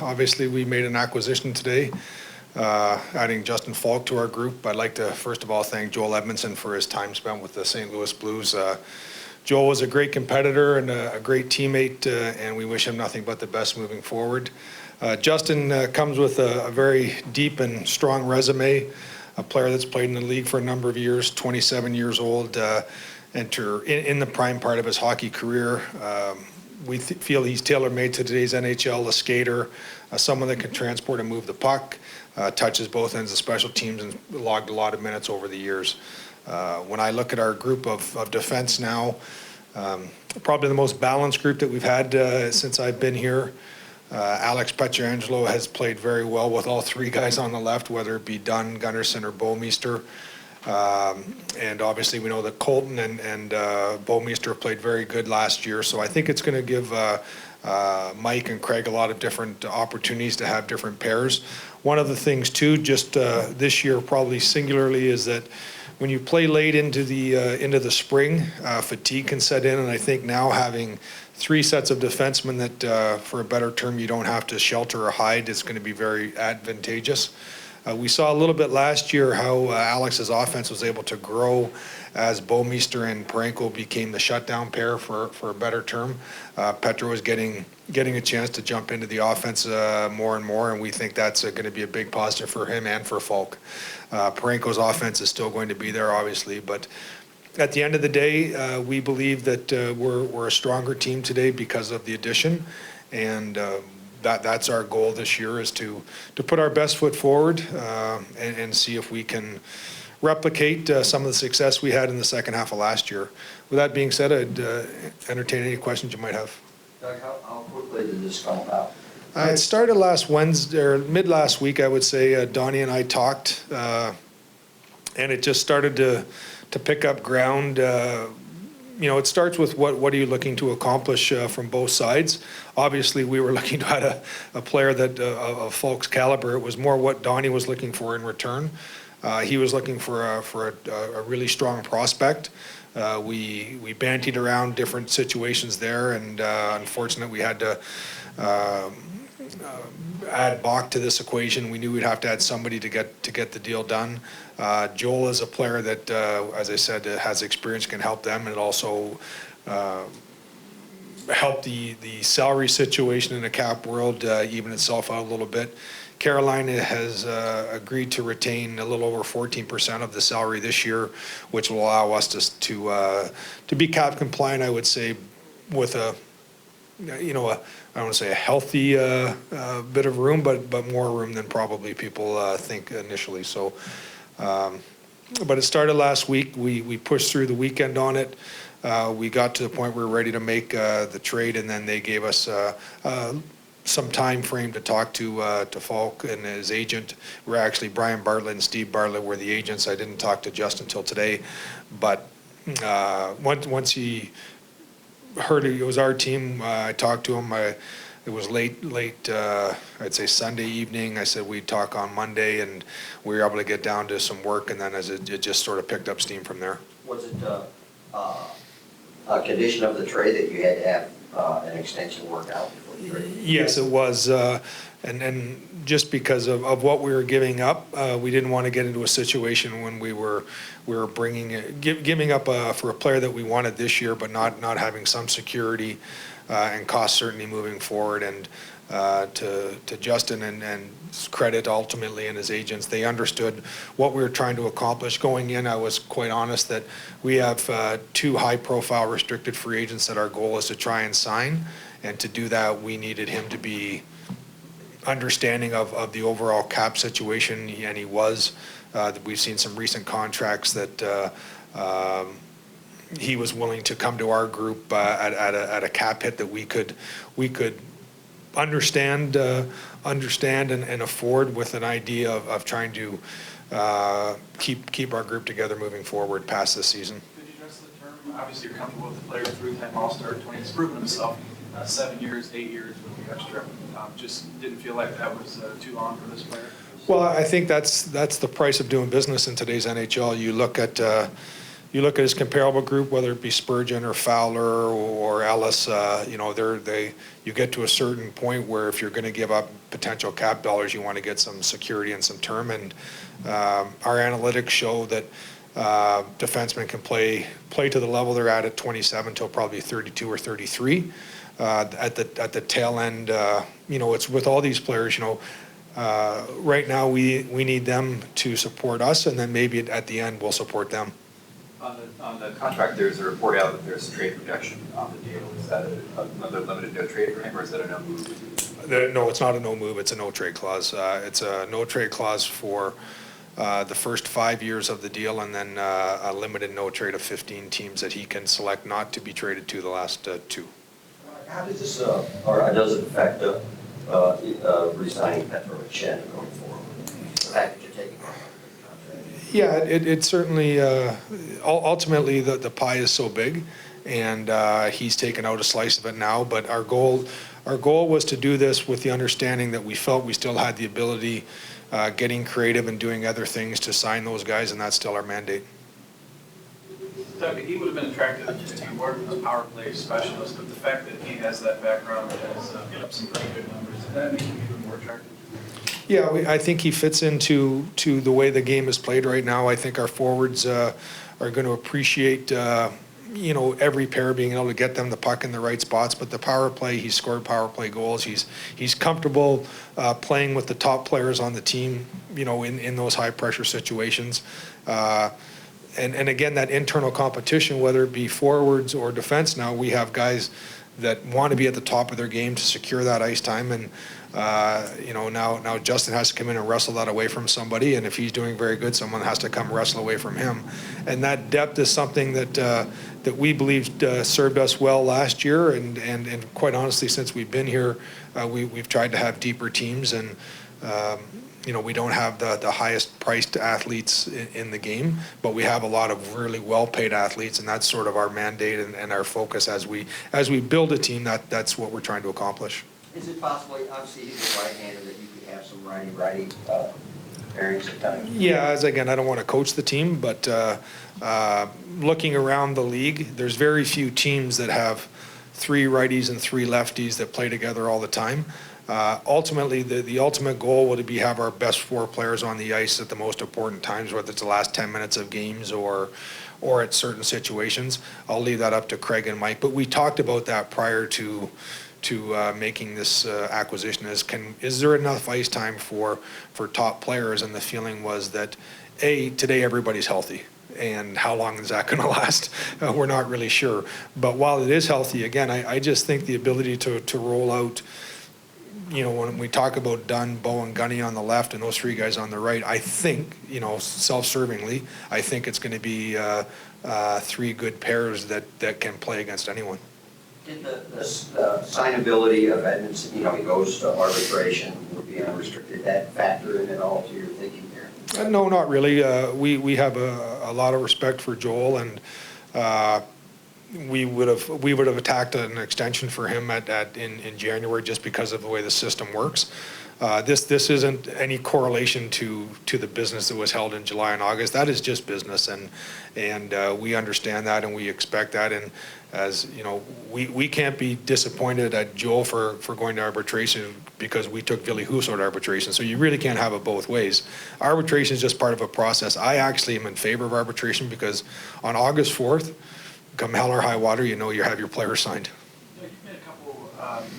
Obviously, we made an acquisition today, adding Justin Faulk to our group. I'd like to, first of all, thank Joel Edmundson for his time spent with the St. Louis Blues. Joel was a great competitor and a great teammate, and we wish him nothing but the best moving forward. Justin comes with a very deep and strong resume, a player that's played in the league for a number of years, 27 years old, in the prime part of his hockey career. We feel he's tailor-made to today's NHL, a skater, someone that can transport and move the puck, touches both ends of special teams, and logged a lot of minutes over the years. When I look at our group of defense now, probably the most balanced group that we've had since I've been here. Alex Pietrangelo has played very well with all three guys on the left, whether it be Dunn, Gunnarsson, or Bouwmeester. And obviously we know that Colton and Bouwmeester played very good last year, so I think it's going to give Mike and Craig a lot of different opportunities to have different pairs. One of the things too, just this year probably singularly, is that when you play late into the spring, fatigue can set in, and I think now having three sets of defensemen that, for a better term, you don't have to shelter or hide is going to be very advantageous. We saw a little bit last year how Alex's offense was able to grow as Bouwmeester and Parenko became the shutdown pair, for a better term. Petro was getting a chance to jump into the offense more and more, and we think that's going to be a big positive for him and for Faulk. Parenko's offense is still going to be there, obviously, but at the end of the day, we believe that we're a stronger team today because of the addition, and that's our goal this year, is to put our best foot forward and see if we can replicate some of the success we had in the second half of last year. With that being said, I'd entertain any questions you might have. Doug, how quickly did this come about? It started last Wednesday, or mid last week, I would say. Donnie and I talked, and it just started to pick up ground. You know, it starts with what are you looking to accomplish from both sides. Obviously, we were looking to add a player that of Faulk's caliber. It was more what Donnie was looking for in return. He was looking for a really strong prospect. We bantied around different situations there, and unfortunately, we had to add Bach to this equation. We knew we'd have to add somebody to get the deal done. Joel is a player that, as I said, has experience, can help them, and it also helped the salary situation in the cap world even itself out a little bit. Carolina has agreed to retain a little over 14% of the salary this year, which will allow us to be cap compliant, I would say, with I don't want to say a healthy bit of room, but more room than probably people think initially. So, but it started last week. We pushed through the weekend on it. We got to the point where we were ready to make the trade, and then they gave us some time frame to talk to Faulk and his agent. We're actually, Brian Bartlett and Steve Bartlett were the agents. I didn't talk to Justin until today, but once he heard it was our team, I talked to him. It was late, I'd say Sunday evening. I said we'd talk on Monday, and we were able to get down to some work, and then it just sort of picked up steam from there. Was it a condition of the trade that you had to have an extension worked out before the trade? Yes, it was, and just because of what we were giving up, we didn't want to get into a situation when we were giving up for a player that we wanted this year, but not having some security and cost certainty moving forward. And to Justin and credit ultimately and his agents, they understood what we were trying to accomplish. Going in, I was quite honest that we have two high-profile restricted free agents that our goal is to try and sign, and to do that, we needed him to be understanding of the overall cap situation, and he was. We've seen some recent contracts that he was willing to come to our group at a cap hit that we could understand and afford, with an idea of trying to keep our group together moving forward past this season. Could you address the term? Obviously, you're comfortable with the player, three-time All-Star, 20. He's proven himself. 7 years, 8 years with the extra. Just didn't feel like that was too long for this player. Well, I think that's the price of doing business in today's NHL. You look at you look at his comparable group, whether it be Spurgeon or Fowler or Ellis, you know, you get to a certain point where if you're going to give up potential cap dollars, you want to get some security and some term. And our analytics show that defensemen can play to the level they're at 27 till probably 32 or 33. At the tail end, you know, it's with all these players, you know, right now we need them to support us, and then maybe at the end we'll support them. On the contract, there's a report out that there's a trade projection on the deal. Is that another limited no trade for him, or is that a no move? No, it's not a no move, it's a no trade clause. It's a no trade clause for the first 5 years of the deal, and then a limited no trade of 15 teams that he can select not to be traded to the last 2. How does this, or does it affect resigning Petrovic and going forward? The fact that you're taking on the contract? Yeah, it certainly, ultimately, the pie is so big, and he's taken out a slice of it now, but our goal was to do this with the understanding that we felt we still had the ability, getting creative and doing other things to sign those guys, and that's still our mandate. Doug, he would have been attractive if he weren't a power play specialist, but the fact that he has that background has put up some pretty good numbers. Does that make him even more attractive? Yeah, I think he fits into the way the game is played right now. I think our forwards are going to appreciate, you know, every pair being able to get them the puck in the right spots. But the power play, he's scored power play goals. He's comfortable playing with the top players on the team, you know, in those high pressure situations. And again, that internal competition, whether it be forwards or defense, now we have guys that want to be at the top of their game to secure that ice time. And, you know, now Justin has to come in and wrestle that away from somebody. And if he's doing very good, someone has to come wrestle away from him. And that depth is something that we believe served us well last year. And quite honestly, since we've been here, we've tried to have deeper teams. And, you know, we don't have the highest priced athletes in the game, but we have a lot of really well-paid athletes, and that's sort of our mandate and our focus as we build a team. That's what we're trying to accomplish. Is it possible, obviously he's a right-hander, that you could have some righty pairings at times? Yeah, again, I don't want to coach the team, but looking around the league, there's very few teams that have 3 righties and 3 lefties that play together all the time. Ultimately, the ultimate goal would be have our best 4 players on the ice at the most important times, whether it's the last 10 minutes of games or at certain situations. I'll leave that up to Craig and Mike, but we talked about that prior to making this acquisition. Is there enough ice time for top players? And the feeling was that today everybody's healthy. And how long is that going to last? We're not really sure. But while it is healthy, again, I just think the ability to roll out, you know, when we talk about Dunn, Bow, and Gunny on the left and those 3 guys on the right, I think, you know, self-servingly, I think it's going to be 3 good pairs that can play against anyone. Did the signability of Edmundson, you know, he goes to arbitration, would be unrestricted, that factor in at all to your thinking here? No, not really. We have a lot of respect for Joel, and we would have attacked an extension for him in January just because of the way the system works. This isn't any correlation to the business that was held in July and August. That is just business, and we understand that and we expect that. And as you know, we can't be disappointed at Joel for going to arbitration because we took Ville Husso to arbitration. So you really can't have it both ways. Arbitration is just part of a process. I actually am in favor of arbitration because on August 4th, come hell or high water, you know you have your player signed. You've made a couple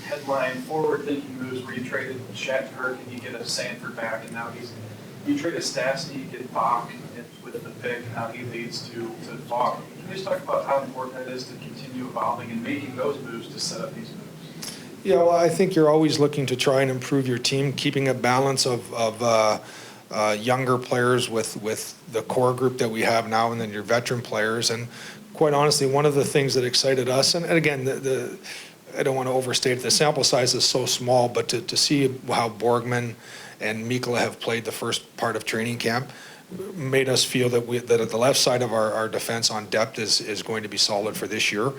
headline forward-thinking moves where you traded Shattenkirk and you get a Sanford back, and now you traded Stastny, you get Bach with the pick, and now he leads to Faulk. Can you just talk about how important that is to continue evolving and making those moves to set up these moves? Yeah, well, I think you're always looking to try and improve your team, keeping a balance of younger players with the core group that we have now, and then your veteran players. And quite honestly, one of the things that excited us, and again, I don't want to overstate it, the sample size is so small, but to see how Borgman and Mikkola have played the first part of training camp made us feel that at the left side of our defense on depth is going to be solid for this year.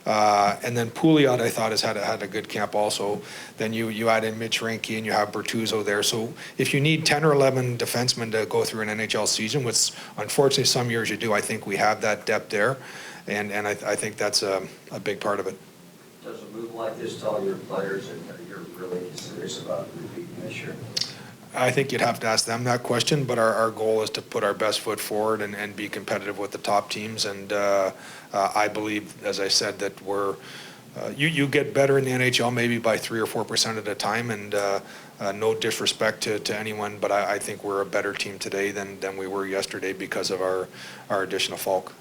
And then Pouliot, I thought, has had a good camp also. Then you add in Mitch Reinke and you have Bertuzzo there. So if you need 10 or 11 defensemen to go through an NHL season, which unfortunately some years you do, I think we have that depth there. And I think that's a big part of it. Does a move like this tell your players that you're really serious about repeating this year? I think you'd have to ask them that question, but our goal is to put our best foot forward and be competitive with the top teams. And I believe, as I said, that you get better in the NHL maybe by 3 or 4% at a time. And no disrespect to anyone, but I think we're a better team today than we were yesterday because of our addition of Faulk.